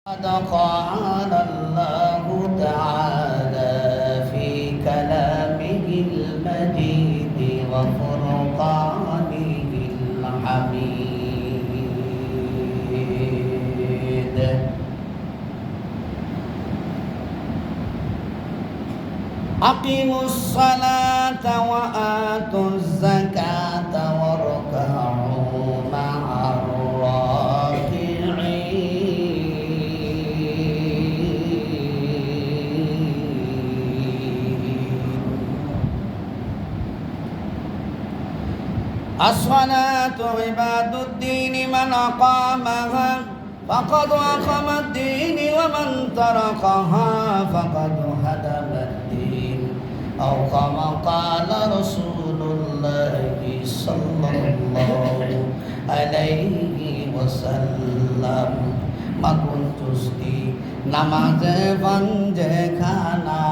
قد قال الله تعالى في كلامه المجيد وفرقانه الحميد أقيموا الصلاة وآتوا الزكاة واركعوا مع الصلاة عباد الدين من أقامها فقد أقام الدين ومن تركها فقد هدم الدين أو كما قال رسول الله صلى الله عليه وسلم ما كنتسدي نماز فانجه খানা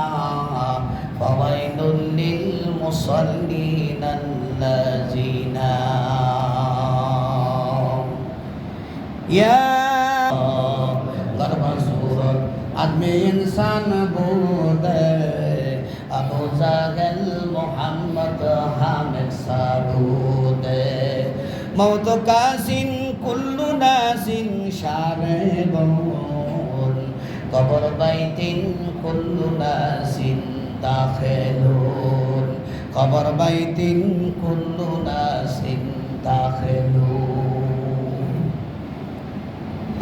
فويل للمصلين الذين يا غرب सूरत आदमी इंसान बूदे अबू जागल मोहम्मद हामिद सारूदे मौत कासिन कुल्लु नासिन शारेबुन कबर बैतिन कुल्लु नासिन दाखिलुन कबर बैतिन कुल्लु नासिन दाखिलुन।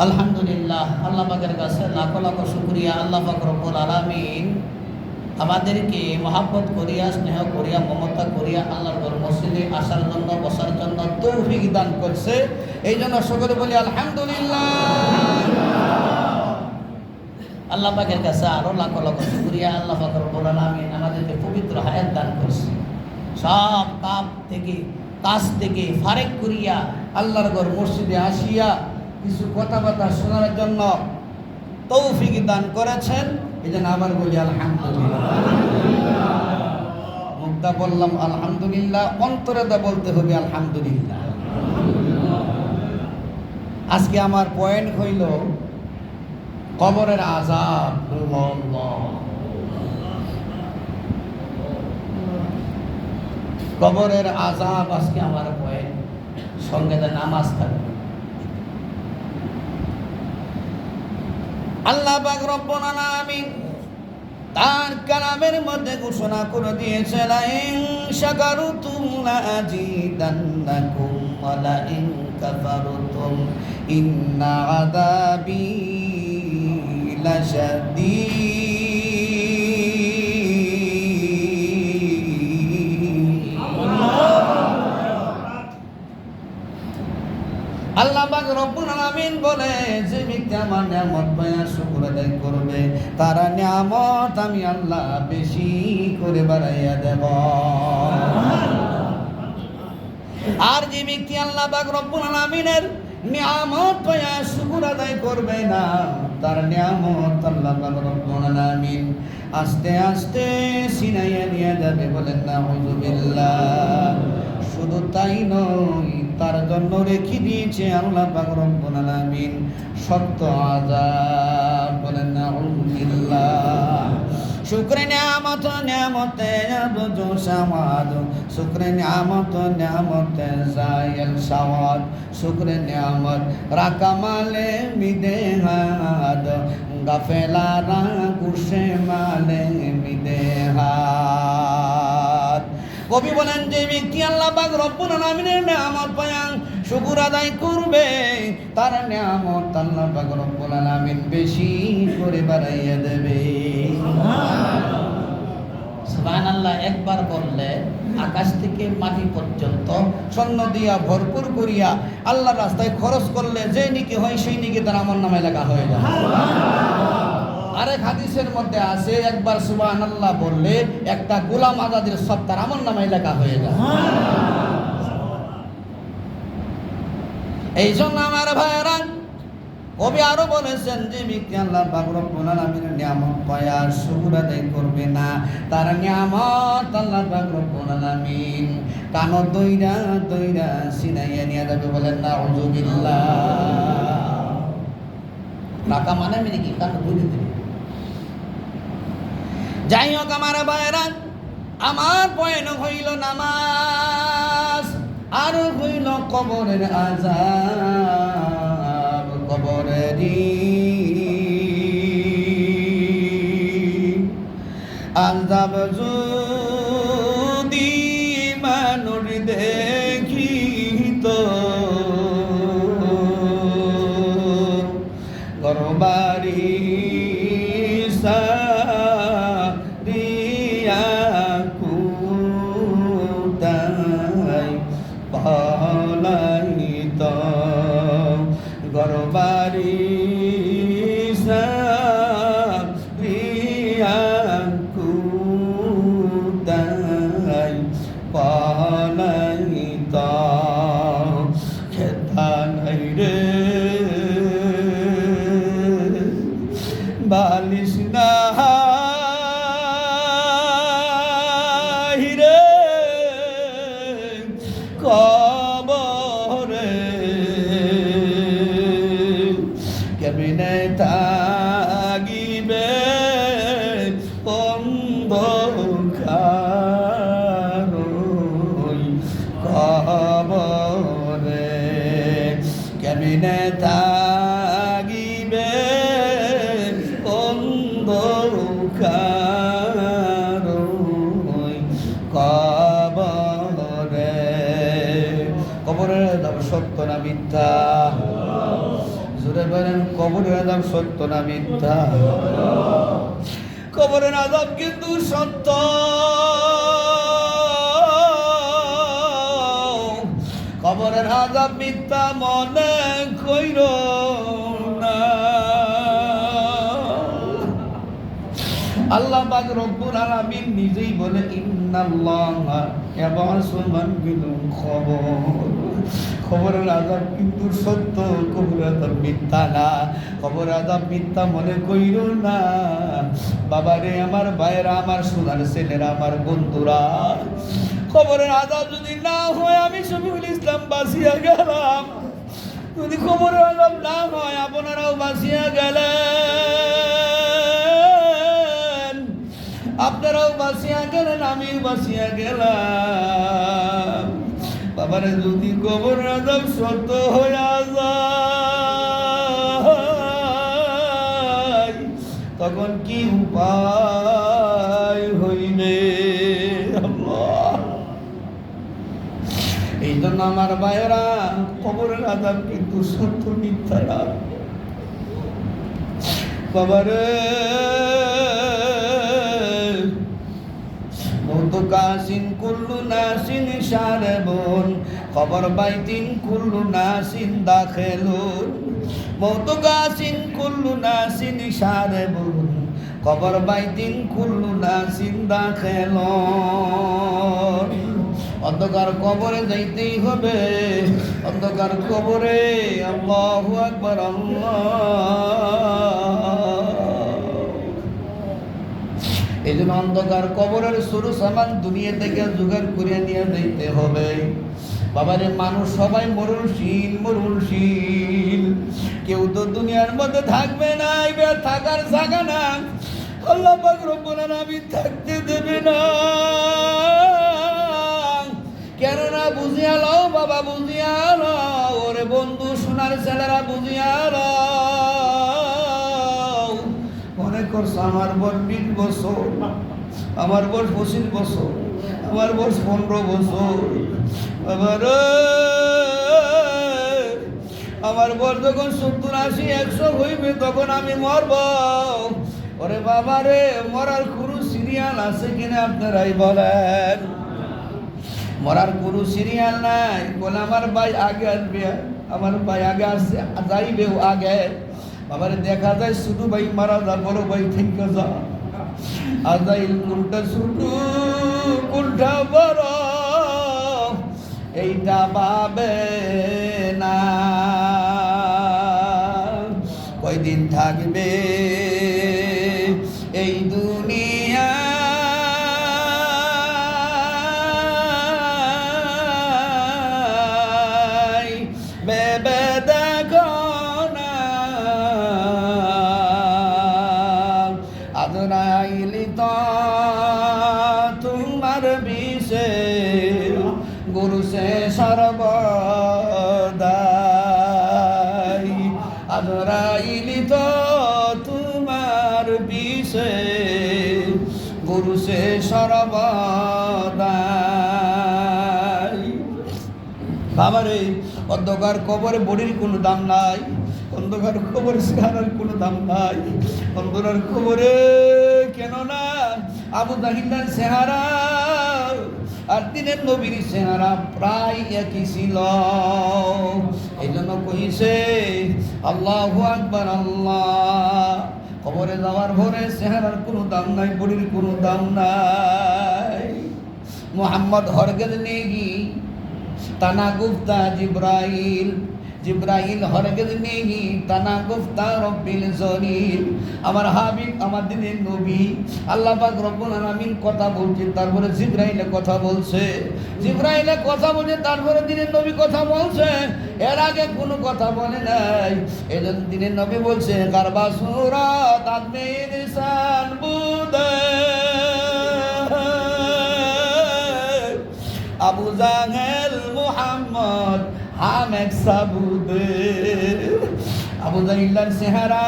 আলহামদুলিল্লাহ, আল্লাহ পাকের কাছে লাখ লাখ শুকরিয়া। আল্লাহ পাক রব্বুল আলামিন আমাদেরকে মহব্বত করিয়া, স্নেহ করিয়া, মমতা করিয়া আল্লাহর ঘর মসজিদে আসার জন্য, বসার জন্য তৌফিক দান করছে। এই জন্য সকলে বলি আলহামদুলিল্লাহ। আল্লাহ পাকের কাছে আরো লাখ লাখ শুকরিয়া। আল্লাহ পাক রব্বুল আলামিন আমাদেরকে পবিত্র হায়াত দান করছে। সব কাজ থেকে ফারেক করিয়া আল্লাহর ঘর মসজিদে আসিয়া কিছু কথাবার্তা শোনার জন্য তৌফিক দান করেছেন। এই জন্য আবার বলি আলহামদুলিল্লাহ। মুখটা বললাম আলহামদুলিল্লাহ, অন্তরে দা বলতে হবে আলহামদুলিল্লাহ। আজকে আমার পয়েন্ট হইল কবরের আযাব। কবরের আযাব আজকে আমার পয়েন্ট। সঙ্গে নামাজ থাকবে। আল্লাহ পাক রব্বুল আলামিন তার কালামের মধ্যে ঘোষণা করে দিয়েছেন, লা ইন শাকারতুম লা আযীদান্নাকুম ওয়া লা ইন কাফারতুম ইন্না আযাবি লাশাদীদ। আল্লাহ পাক রব্বুল আলামিন বলে, যে ব্যক্তি আমার নিয়ামত পায়া শুকর আদায় করবে তার নিয়ামত আমি আল্লাহ বেশি করে বাড়াইয়া দেব। আর যে ব্যক্তি আল্লাহ পাক রব্বুল আলামিনের নিয়ামত পায়া শুকর আদায় করবে না, তার নিয়ামত আল্লাহ পাক রব্বুল আলামিন আস্তে আস্তে ছিনাইয়া নিয়ে যাবে। বলেন নাউযুবিল্লাহ। শুধু তাই নয়, তার জন্য রেখে দিয়েছে আল্লাহ পাক রব্বুল আলামিন শক্ত আযাব। বলেন নাউযুবিল্লাহ। শুকরে নিয়ামত নিয়ামতে আবদু সামাদ, শুকরে নিয়ামত নিয়ামতে জায়াল সাওয়াদ, শুকরে নিয়ামত রাকামালে মিদেহাদ, গাফেলারা কুশে মালে মিদেহাদ। কবি বলেন, যে ব্যক্তি আল্লাহ পাক রব্বুল আলামিনের নিয়ামত পায়া শুকর আদায় করবে তার নিয়ামত আল্লাহ পাক রব্বুল আলামিন বেশি করে বাড়াইয়া দেবে। সুবহানাল্লাহ। একবার বললে আকাশ থেকে মাটি পর্যন্ত স্বর্ণ দিয়া ভরপুর করিয়া আল্লাহর রাস্তায় খরচ করলে যে নেকি হয় সেই নেকি তার আমলনামায় লেখা হয়ে যায়। আরেক হাদিসের মধ্যে আছে, একবার সুবহানাল্লাহ বললে একটা গোলাম আজাদের সব তার আমলনামায় লেখা হয়ে যায়। এই জন্য আমার ভাইয়েরা, কবি আরো বলেছেন, যে ব্যক্তি আল্লাহ পাক রব্বুল আলামিনের নিয়ামত পায়া শুকর আদায় করবে না, তার নিয়ামত আল্লাহ পাক রব্বুল আলামিন কানো দইরা দইরা সিনাইয়া নিয়ে যাবে। বলেন নাউযুবিল্লাহ। টাকা মানে মেনে কি কারণ বুঝে দিবে। যাই হোক আমার ভাইরা, আমার পয়েন্ট হইল নামাজ, আর হইল কবরের আযাব, কবরের আযাব যদি মানুষ দেখিত, ঘরবাড়ি সারিয়া কোথায় পলাইত, ঘরবাড়ি সারিয়া কোথায় পলাইত, খেতা নাই রে বালিশ নাই রে কবরে, কেমনে থাকিবে অন্ধকার কবরে, কেমনে থাকিবে অন্ধকার কবরে। কবরের আযাব সত্য না মিথ্যা? জোরে বলেন, কবরের আযাব সত্য না মিথ্যা? কবরের আযাব কিন্তু সত্য। কবরের আযাব মিথ্যা মনে কইর না। আল্লাহ পাক রব্বুল আলামিন নিজেই বলে, ইন্নাল্লাহা ইয়াবআসু মান ফিল কবর। কবরের আযাব কিন্তু সত্য, কবরের আযাব মিথ্যা না। কবরের আযাব মিথ্যা মনে কইরো না। বাবারে, আমার ভাইয়েরা, আমার সোনার ছেলেরা, আমার বন্ধুরা, কবরের আযাব যদি না হয় আমি শফিকুল ইসলাম বাঁচিয়া গেলাম, যদি কবরের আযাব না হয় আপনারাও বাঁচিয়া গেলেন, আপনারাও বাঁচিয়া গেলেন, আমিও বাঁচিয়া গেলাম। বাবারে, যদি কবরের আযাব সত্য হইয়া যায় তখন কি উপায় হইবে? এই জন্য আমার ভাইয়েরা, কবরের আযাব কিন্তু সত্য, মিথ্যা না। বাবারে, মৌতুকাসিন কুল্লু নাসিন শারবুন, কবর বাইতিন কুল্লু নাসিন দাখিলুন। মৌতুকাসিন কুল্লু নাসিন শারবুন, কবর বাইতিন কুল্লু নাসিন দাখিলুন। অন্ধকার কবরে যাইতেই হবে, অন্ধকার কবরে। আল্লাহু আকবার, আল্লাহ। এই জন্য অন্ধকার কবরের শুরু সামান দুনিয়া থেকে জোগাড় করে নিয়ে যাইতে হবে। বাবারে, মানুষ সবাই মরণশীল, মরণশীল। কেউ তো দুনিয়ার মধ্যে থাকবে না, এবার থাকার জায়গা না। আল্লাহ পাক রব্বুল আলামিন থাকতে দেবে না। কেননা বুঝিয়া লও বাবা, বুঝিয়া লও, ওরে বন্ধু, সোনার ছেলেরা, বুঝিয়া লও। মনে করছো আমার বয়স 20 বছর, আমার বয়স 25 বছর, আমার বয়স 15 বছর। বাবার, আমার বয়স যখন 70, 80, 100 হইবে তখন আমি মরব। ওরে বাবারে, মরার কোনো সিরিয়াল আছে কিনা আপনারাই বলেন? মরার কোনো সিরিয়াল নাই। বলে আমার ভাই আগে আসবে, আমার ভাই আগে আসছে, যাইবেও আগে। বাবারে, দেখা যায় ছোট ভাই মারা যা, বড় ভাই থেকে যা। আজাইল কোনটা ছোট, কোনটা বড়, এইটা ভাবে না। কয়দিন থাকবে এই দুনিয়া, ভেবে দেখো না। পুরুষে সর্বদাই। বাবারে, অন্ধকার কবরে বড়ির কোনো দাম নাই, অন্ধকার কবরে চেহারার কোনো দাম নাই। অন্ধকার কবরে কেন না আবু জাহিলের চেহারা আর দিনের নবীর চেহারা প্রায় একই ছিল। এই জন্য কইছে আল্লাহু আকবার আল্লাহ। কবরে যাওয়ার পরে চেহারার কোনো দাম নাই, বড়ির কোনো দাম নাই। মোহাম্মদ হরগেজ নেগি তানা গুফতা জিব্রাইল, জিব্রাইল হরগেজ নেহি তানা গুফতা রব্বিল জলিল। আমার হাবিব, আমার দিনের নবী, আল্লাহ পাক রব্বুল আলামিন কথা বলছে, তারপরে জিব্রাইলে কথা বলছে, জিব্রাইলে কথা বলছে, তারপরে দিনের নবী কথা বলছে, এর আগে কোনো কথা বলে নাই। এজন্য দিনের নবী বলছে কারবা সুরাত আদমে ইনসান বুদে আবু জাহেল মুহাম্মদ হামেক সাবুদে। আবু জাহিলের চেহারা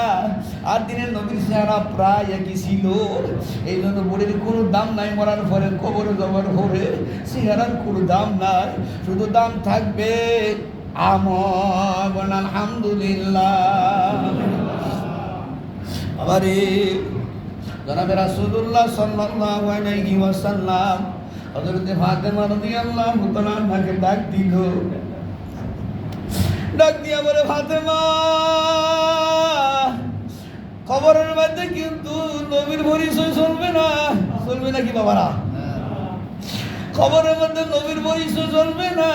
আর দিনের নবীর চেহারা প্রায় একই ছিল। এই জন্য বড়ির কোনো দাম নাই, মরার পরে কবরে যাওয়ার পরে চেহারার কোনো দাম নাই, শুধু দাম থাকবে আমল। আলহামদুলিল্লাহ। আমারে জনাবে রাসূলুল্লাহ সাল্লাল্লাহু আলাইহি ওয়াসাল্লাম হযরত ফাতেমা রাদিয়াল্লাহু তাআলা আনহাকে ডাক দিল, ডাক দিয়া বলে ফাতেমা, কবরের মধ্যে কিন্তু নবীর পরিচয় চলবে না। চলবে নাকি বাবারা? কবরের মধ্যে নবীর পরিচয় চলবে না।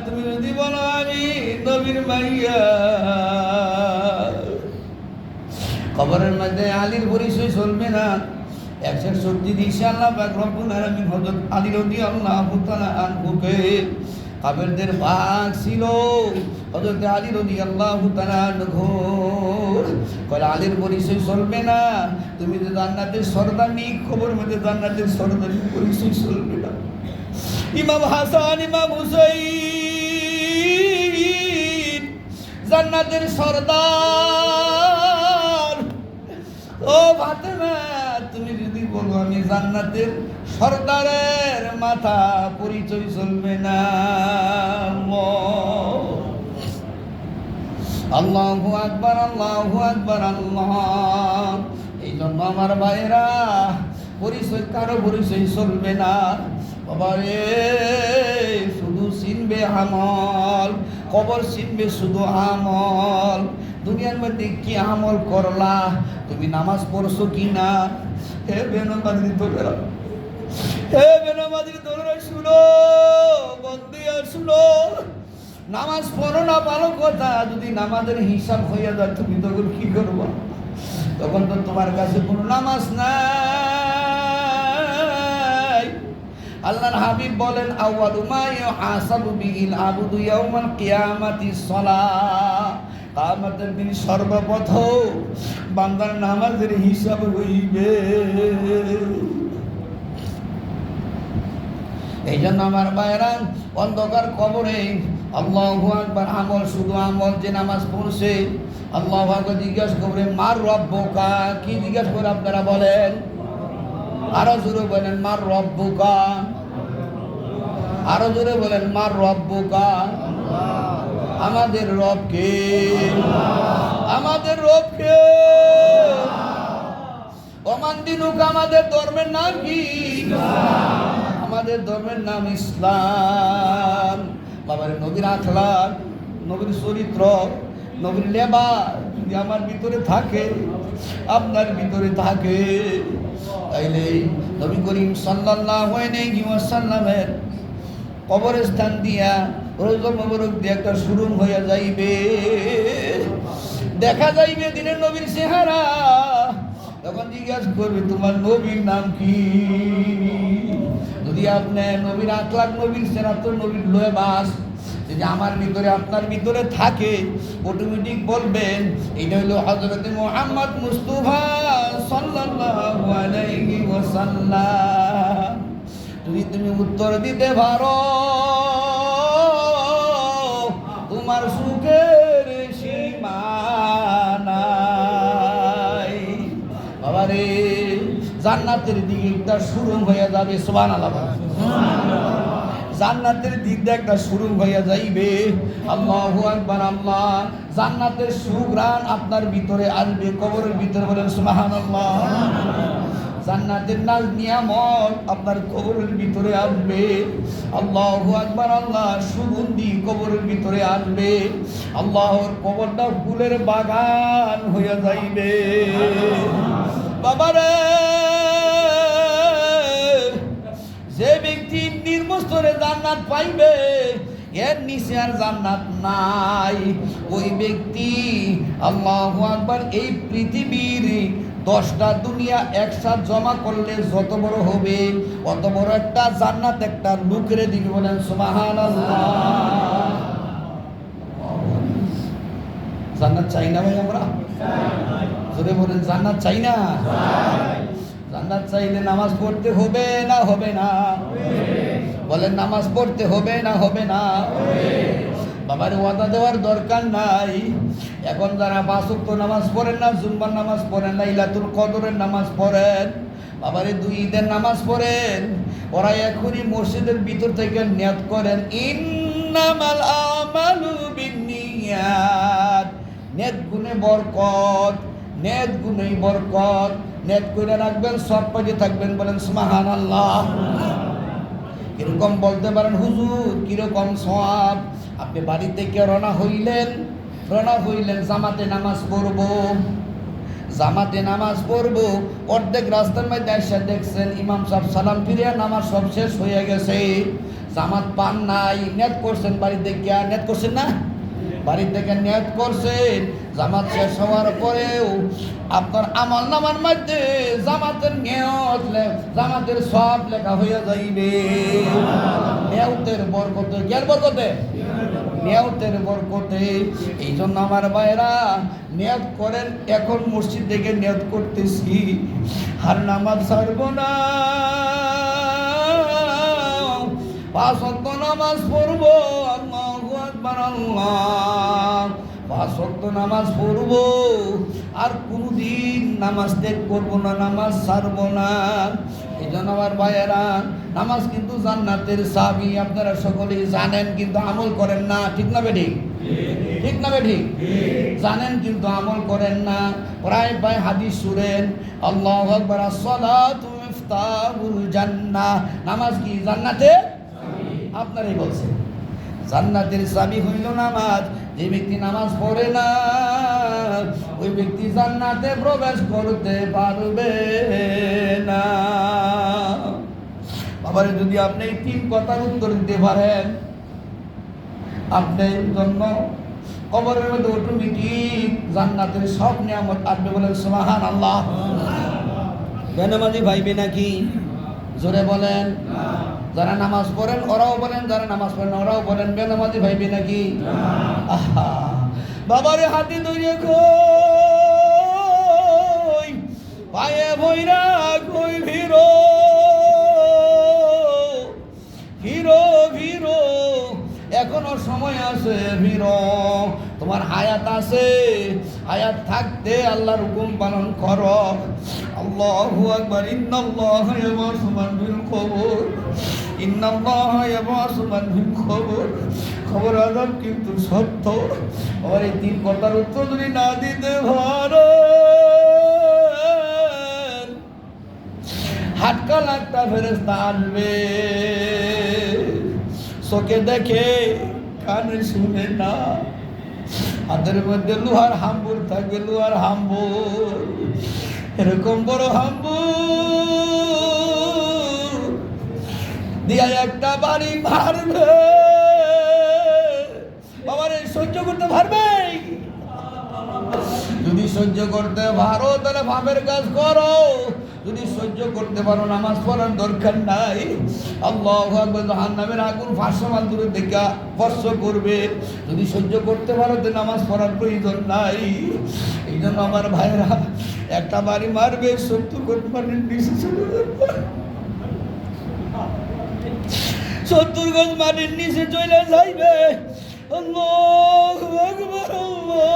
তুমি যদি বলো আমি নবীর মাইয়া, কবরের মধ্যে আলীর পরিচয় চলবে না। 160 দিশে আল্লাহ পাক রব্বুল আলামিন হযরত আলী রাদিয়াল্লাহু তাআলা আনহুকে কাফেরদের ভাগ ছিল। হযরত আলী রাদিয়াল্লাহু তাআলা আনহু কয় আলীর পরিচয় চলবে না। তুমি যে জান্নাতের সরদারনি, কবরের মধ্যে জান্নাতের সরদারনি পরিচয় চলবে না। ইমাম হাসান, ইমাম হুসাইন জান্নাতের সরদার। ও ফাতেমা, তুমি যদি বলো আমি জান্নাতের সরদারের মাথা, পরিচয় চলবে না। আল্লাহু আকবার, আল্লাহু আকবার, আল্লাহ। এই জন্য আমার ভাইরা, পরিচয় কারো পরিচয় চলবে না বাবারে। শুধু চিনবে আমল, কবর চিনবে শুধু আমল। দুনিয়ার মধ্যে কি আমল করলা, তুমি নামাজ পড়ছো কি না? হে বেনমাজি তোমরা, হে বেনমাজি তোমরা শুনো, বন্দিয়া শুনো। নামাজ পড়ো না ভালো কথা, যদি নামাজের হিসাব হইয়া যায় তুমি তখন কি করবো? তখন তো তোমার কাছে কোনো নামাজ নাই। আল্লাহর হাবিব বলেন আউয়ালু মা ইউহাসাবু বিহিল আবদু ইয়াউমাল কিয়ামাতিস সালাহ। কিয়ামতের দিন সর্বপ্রথম বান্দার নামাজের হিসাব হইবে। এই জন্য আমার ভাইরা, অন্ধকার কবরে আল্লাহু আকবার আমল, শুধু আমল। যে নামাজ পড়ছে আল্লাহু আকবার জিজ্ঞাসা করে মার রব্বুকা, কি জিজ্ঞাসা করে আপনারা বলেন? আরো জোরে বলেন মার রব্বুকা, আরো জোরে বলেন মার রব্বুকা। আমাদের রব কে? আমাদের রব কে? ওমান দিনুকা, আমাদের ধর্মের নাম কি? আমাদের ধর্মের নাম ইসলাম। বাবার নবীর আখলাক, নবীর চরিত্র, নবীর লেবাস যদি আমার ভিতরে থাকে, আপনার ভিতরে থাকে, তাইলে নবী করিম সাল্লাল্লাহু আলাইহি ওয়াসাল্লামের কবরস্থান দিয়া রওজা মুবারক দিয়ে একটা শুরুম হইয়া যাইবে, দেখা যাইবে দিনের নবীর চেহারা। তখন জিজ্ঞাসা করবে তোমার নবীর নাম কি? যদি আপনি নবীর আখলাক, নবীর চেহারা, নবীর লেবাস যদি আমার ভিতরে আপনার ভিতরে থাকে, অটোমেটিক বলবেন এটা হলো হযরত মুহাম্মদ মুস্তাফা সাল্লাল্লাহু আলাইহি ওয়াসাল্লাম। যদি তুমি উত্তর দিতে পারো, তোমার সুখের সীমা নাই। বাবারে, জান্নাতের দিকে একটা সুরুম হয়ে যাবে। সুবহানাল্লাহ। জান্নাতের দিক দিয়ে একটা সুরুম হয়ে যাইবে। আল্লাহু আকবার। আল্লাহ জান্নাতের সুঘ্রাণ আপনার ভিতরে আসবে, কবরের ভিতরে বলেন সুবহানাল্লাহ। জান্নাতের নাজ নিয়ামত আপনার কবরের ভিতরে আসবে। আল্লাহু আকবার। আল্লাহ সুগন্ধি কবরের ভিতরে আসবে। আল্লাহর কবরটা ফুলের বাগান হয়ে যাইবে। বাবারে, যে ব্যক্তি নির্মস্তরে জান্নাত পাইবে, এর নিচে আর জান্নাত নাই, ওই ব্যক্তি আল্লাহু আকবার এই পৃথিবীর 10টা দুনিয়া একসাথে জমা করলে যত বড় হবে, অত বড় একটা জান্নাত একটা লোকের দিকে বলেন সুবহানাল্লাহ। জান্নাত চাই না ভাই আমরা? জোরে বলেন জান্নাত চাই না? জান্নাত চাইলে নামাজ পড়তে হবে না হবে না? বলেন নামাজ পড়তে হবে না হবে না? বাবার ওয়াদা দেওয়ার দরকার নাই। এখন যারা 5 ওয়াক্ত নামাজ পড়েন না, জুম্মার নামাজ পড়েন, লাইলাতুল কদরের নামাজ পড়েন, বাবারে 2 ঈদের নামাজ পড়েন, ওরা এখনই মসজিদের ভিতর থেকে নিয়ত করেন ইন্নামাল আমালু বিন্নিয়াত। নিয়ত গুণে বরকত, নিয়ত গুণেই বরকত। নিয়ত করে রাখবেন, সব পাইতে থাকবেন। বলেন সুবহানাল্লাহ। কিরকম বলতে পারেন হুজুর, কিরকম সওয়াব? আপনি বাড়ি থেকে রওনা হইলেন, জামাতে নামাজ পড়বো, জামাতে নামাজ পড়বো, অর্ধেক রাস্তার মধ্যে এসে দেখছেন ইমাম সাহেব সালাম ফিরিয়া নামাজ সব শেষ হয়ে গেছে, জামাত পান নাই। নিয়ত করছেন বাড়ি থেকে, নিয়ত করছেন না? বাড়ি থেকে নিয়ত করছেন, জামাত শেষ হওয়ার পরেও আপনার আমল নামার মধ্যে জামাতের নিয়ত, জামাতের সব লেখা হয়ে যাইবে। নিয়তের বরকতে, কের বরকতে? নিয়তের বরকতে। এই জন্য আমার ভাইরা নিয়ত করেন, এখন মসজিদ থেকে নিয়ত করতেছি আর নামাজ ছাড়বো না, 5 ওয়াক্ত নামাজ পড়বো। আল্লাহু আকবার। আল্লাহ 5 ওয়াক্ত নামাজ পড়বো, আর কোনদিন নামাজ ত্যাগ করবো না, নামাজ ছাড়বো না। এই জন্য আমার ভাইয়েরা, নামাজ কিন্তু জান্নাতের চাবি, আপনারা সকলেই জানেন কিন্তু আমল করেন না। ঠিক না বেঠিক? ঠিক না বেঠিক? জানেন কিন্তু আমল করেন না। প্রায় হাদিস শুনেন, আল্লাহু আকবার, আসসালাতু মিফতাহুল জান্নাহ। নামাজ কি জান্নাতের? আপনারাই বলছেন জান্নাতের চাবি হইল নামাজ। যে ব্যক্তি নামাজ পড়ে না, ওই ব্যক্তি জান্নাতে প্রবেশ করতে পারবে না। বাবারে, যদি আপনি এই 3 কথার উত্তর দিতে পারেন, আপনার জন্য কবরের মধ্যে অটোমেটিক জান্নাতের সব নিয়ামত আসবে। বলেন সুবহানাল্লাহ। বেনামাজি ভাইবে নাকি? জোরে বলেন। যারা নামাজ পড়েন ওরাও বলেন, যারা নামাজ পড়েন ওরাও বলেন, বেনামাজি ভাইবে নাকি? আহা, বাবারে হাতে ধরে কই, পায়ে ভইরা কই ভিড়ো ভিড়ো ভিড়ো, এখনো সময় আছে ভিড়ো। তোমার হায়াত আছে, হায়াত থাকতে আল্লাহর হুকুম পালন করো। আল্লাহু আকবার। ইন্নাল্লাহা ইয়াবআসু মান ফিল কবর, ইন্নাল্লাহা ইয়াবআসু মান ফিল কবর। খবর আযাব কিন্তু সত্য। আর এই 3 কথার উত্তর যদি না দিতে পারেন, হাটকা লাগতা ফেরেশতা আসবে, চোখে দেখে কানে শুনে না, হাতের মধ্যে লোহার হাম্বুর থাকবে, লোহার হাম্বুর, এরকম বড় হাম্বুর দিয়া একটা বাড়ি মারবে। বাবার সহ্য করতে পারবে? যদি সহ্য করতে পারো তাহলে ভাবের কাজ করো, যদি সহ্য করতে পারো নামাজ পড়ার দরকার নাই। আল্লাহু আকবার। জাহান্নামের আগুন 500 মাইল দূরে থেকে স্পর্শ করবে। যদি সহ্য করতে পারো তো নামাজ পড়ার প্রয়োজন নাই। এই জন্য আমার ভাইরা, একটা বাড়ি মারবে, 70 গজ মাটির নিচে চলে যাবে, 70 গজ মাটির নিচে চলে যাইবে। আল্লাহু আকবার। আল্লাহ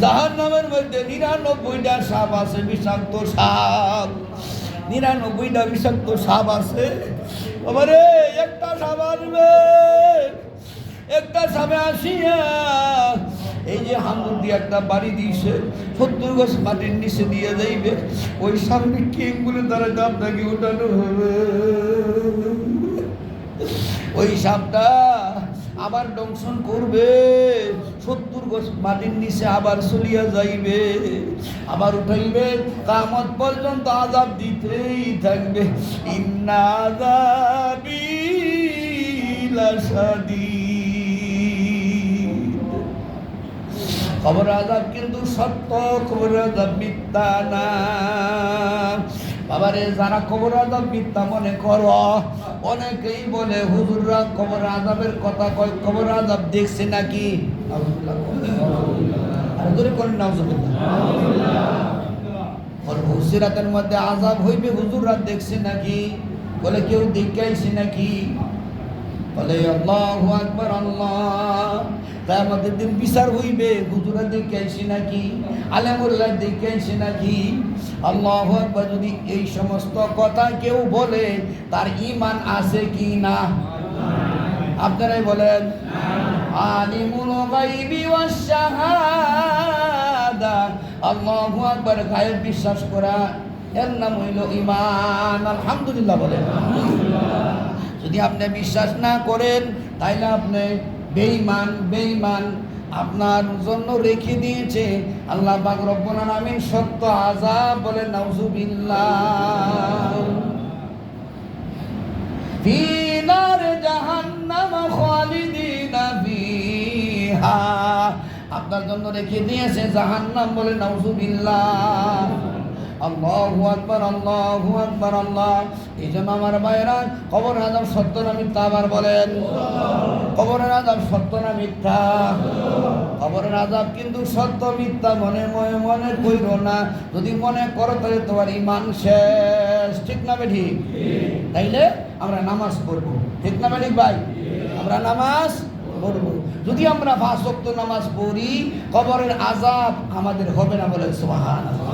জাহান্নামের মধ্যে 99টা সাপ আছে, বিষাক্ত সাপ। 99টা বিষাক্ত সাপ আছে। বাবারে একটা সাপ আসবে, একটা সাপে আসিয়া এই যে হামুর দিয়ে একটা বাড়ি দিয়েছে, 70 গজ মাটির নিচে দিয়ে যাইবে। ওই সামনে কিংগুলো তারা আপনাকে উঠানো হবে। ওই সাপটা আবার দংশন করবে, 70 গজ মাটির নিচে আবার চলিয়া যাইবে, আবার উঠাইবে, কিয়ামত পর্যন্ত আযাব দিতেই থাকবে। ইন্না আযাবি লাশাদীদ। কবর আযাব কিন্তু সত্য, কবর আযাব মিথ্যা না। বাবারে যারা কবর আযাব মিথ্যা মনে করো, অনেকেই বলে হুজুররা কবর আযাবের কথা কয়, কবর আযাব দেখছে নাকি? আর ধরে করেন নাউজুবিল্লাহ। হুসিরাতের মধ্যে আযাব হইবে, হুজুররা দেখছে নাকি? বলে কেউ দেখে আইছে নাকি? বলে আল্লাহু আকবার, আল্লাহ। কিয়ামতের দিন বিচার হইবে, হুজুররা দেখে আইছে নাকি? আলেমুল্লাহ দেখে আইছে নাকি? আল্লাহু আকবার। যদি এই সমস্ত কথা কেউ বলে, তার ঈমান আছে কি না? আপনারাই বলেন। আলিমুল গায়বি ওয়াশ শাহাদা, আল্লাহু আকবার। গায়েব বিশ্বাস করা, এর নাম হইল ঈমান। আলহামদুলিল্লাহ বলেন। যদি আপনি বিশ্বাস না করেন, তাইলে আপনি বেঈমান। বেঈমান আপনার জন্য রেখে দিয়েছে আল্লাহ পাক রব্বুল আলামিন সত্য আযাব। বলেন নাউজুবিল্লাহ। ফি নার জাহান্নাম খালিদিনা ফিহা, আপনার জন্য রেখে দিয়েছে জাহান্নাম। বলেন নাউজুবিল্লাহ। আল্লাহু আকবার, আল্লাহু আকবার, আল্লাহ। এই জন্য আমার ভাইরা, কবর আযাব সত্য না মিথ্যা? আবার বলেন, কবরের আযাব সত্য না মিথ্যা? কবরের আযাব কিন্তু সত্য, মিথ্যা মনে মনে মনে কইরো না। যদি মনে করো তাহলে তোমার ঈমান শেষ। ঠিক না বেঠি? তাইলে আমরা নামাজ পড়বো। ঠিক না বেঠি ভাই? আমরা নামাজ পড়বো। যদি আমরা 5 ওয়াক্ত নামাজ পড়ি, কবরের আযাব আমাদের হবে না। বলেন সুবহানাল্লাহ।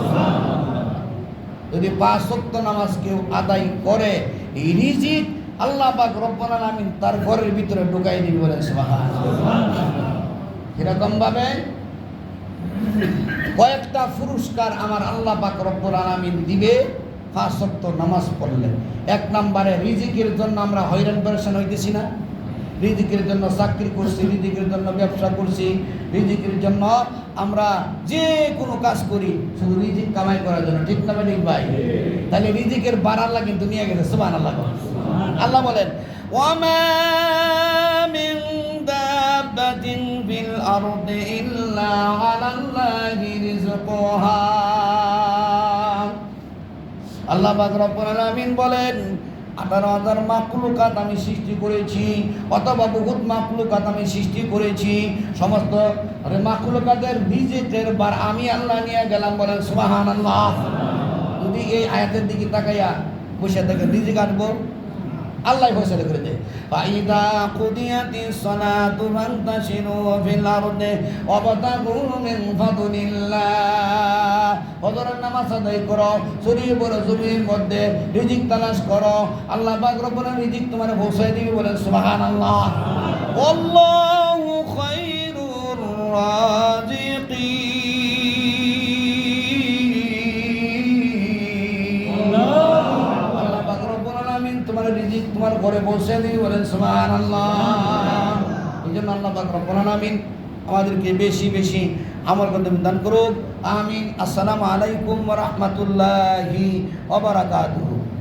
যদি 5 ওয়াক্ত নামাজ কেউ আদায় করে, এই রিজিক আল্লাহ পাক রব্বুল আলামিন তার ঘরের ভিতরে ঢুকাই দিবে। বলেন সুবহানাল্লাহ। এরকম ভাবে কয়েকটা পুরস্কার আমার আল্লাহ পাক রব্বুল আলামিন দিবে 5 ওয়াক্ত নামাজ পড়লে। 1 নম্বরে রিজিকের জন্য আমরা হয়রান পেরেশান হইতেছি না? রিজিকের জন্য চাকরি করছি, রিজিকের জন্য ব্যবসা করছি, রিজিকের জন্য আমরা যে কোনো কাজ করি শুধু রিজিক কামাই করার জন্য। ঠিক না ঠিক ভাই? তাহলে রিজিকের বাড়ার লাগে দুনিয়া গেছে। সুবহানাল্লাহ। আল্লাহ বলেন, ওয়ামা মিন দাব্বাতিন ফিল আরদি ইল্লা আলাল্লাহি রিজকুহা। আল্লাহ পাক রব্বুল আলামিন বলেন, 18,000 মাখলুকাত আমি সৃষ্টি করেছি, অথবা বহুত মাখলুকাত আমি সৃষ্টি করেছি। সমস্ত মাখলুকাতের রিজিকের বার আমি আল্লাহ নিয়ে গেলাম। বলেন সুবহানাল্লাহ। যদি এই আয়াতের দিকে তাকাইয়া বসে থেকে রিজিক আনবো, আল্লাহ ফয়সালা করে দেয়। ফাইদা কুদিয়াতিস সালাতু ফান্তাশিরু ফিল আরদি ওয়াবতাগু মিন ফাদলিল্লাহ। ফজরের নামাজ আদায় করো, ছড়িয়ে পড়ো জমির মধ্যে, রিজিক তালাশ করো। আল্লাহ পাক রব্বুল আলামিন রিজিক তোমারে পৌঁছায় দিবে। বলেন সুবহানাল্লাহ। আল্লাহু খায়রুর রাজিকিন। তোমার রিজিক তোমার ঘরে পৌঁছে দিই। বলেন সুবহানাল্লাহ। এই জন্য আল্লাহ পাক রব্বুল আলামিন আমাদেরকে বেশি বেশি আমল করতে দান করুক। আমিন। আসসালামু আলাইকুম ওয়া রাহমাতুল্লাহি ওয়া বারাকাতুহু।